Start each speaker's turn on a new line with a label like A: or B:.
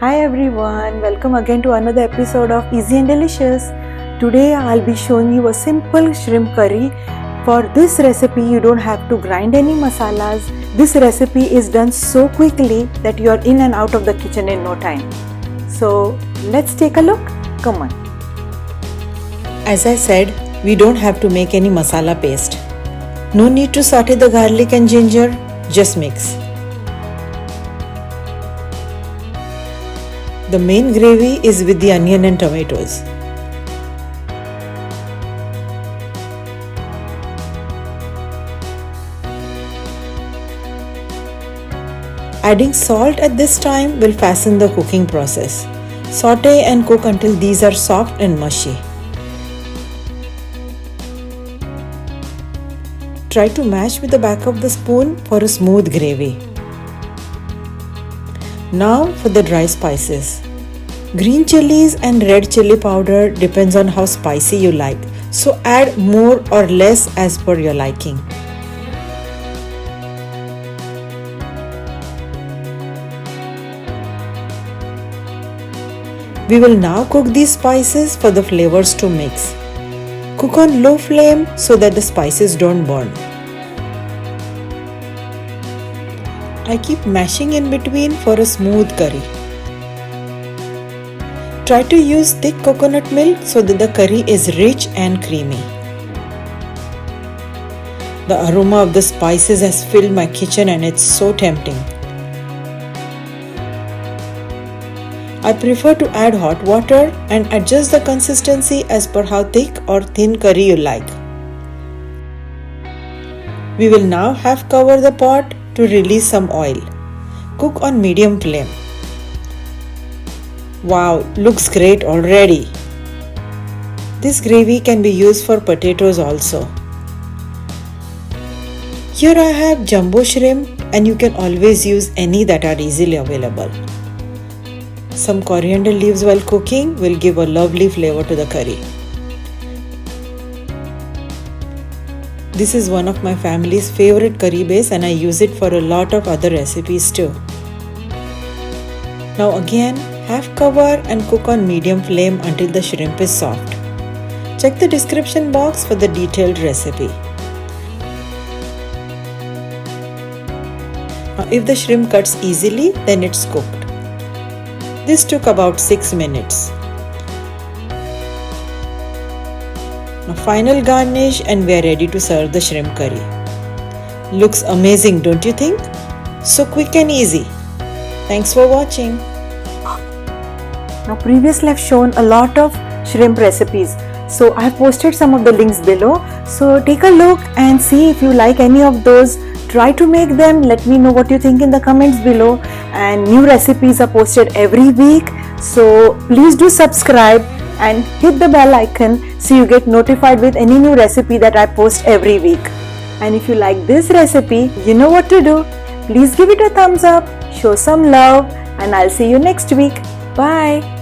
A: Hi everyone, welcome again to another episode of Easy and Delicious. Today I'll be showing you a simple shrimp curry. For this recipe you don't have to grind any masalas. This recipe is done so quickly that you are in and out of the kitchen in no time. So let's take a look. Come on. As I said, we don't have to make any masala paste. No need to saute the garlic and ginger, just mix. The main gravy is with the onion and tomatoes. Adding salt at this time will fasten the cooking process. Saute and cook until these are soft and mushy. Try to mash with the back of the spoon for a smooth gravy. Now for the dry spices. Green chilies and red chili powder depends on how spicy you like, so add more or less as per your liking. We will now cook these spices for the flavors to mix. Cook on low flame so that the spices don't burn. I keep mashing in between for a smooth curry. Try to use thick coconut milk so that the curry is rich and creamy. The aroma of the spices has filled my kitchen and it's so tempting. I prefer to add hot water and adjust the consistency as per how thick or thin curry you like. We will now half cover the pot to release some oil. Cook on medium flame. Wow, looks great already. This gravy can be used for potatoes also. Here I have jumbo shrimp and you can always use any that are easily available. Some coriander leaves while cooking will give a lovely flavor to the curry. This is one of my family's favorite curry base and I use it for a lot of other recipes too. Now again, half cover and cook on medium flame until the shrimp is soft. Check the description box for the detailed recipe. Now if the shrimp cuts easily, then it's cooked. This took about 6 minutes. Now final garnish and we are ready to serve the shrimp curry. Looks amazing, don't you think? So quick and easy. Thanks for watching. Now previously I've shown a lot of shrimp recipes. So I have posted some of the links below. So take a look and see if you like any of those. Try to make them. Let me know what you think in the comments below. And new recipes are posted every week. So please do subscribe and hit the bell icon so you get notified with any new recipe that I post every week. And if you like this recipe, you know what to do. Please give it a thumbs up, show some love, and I'll see you next week. Bye.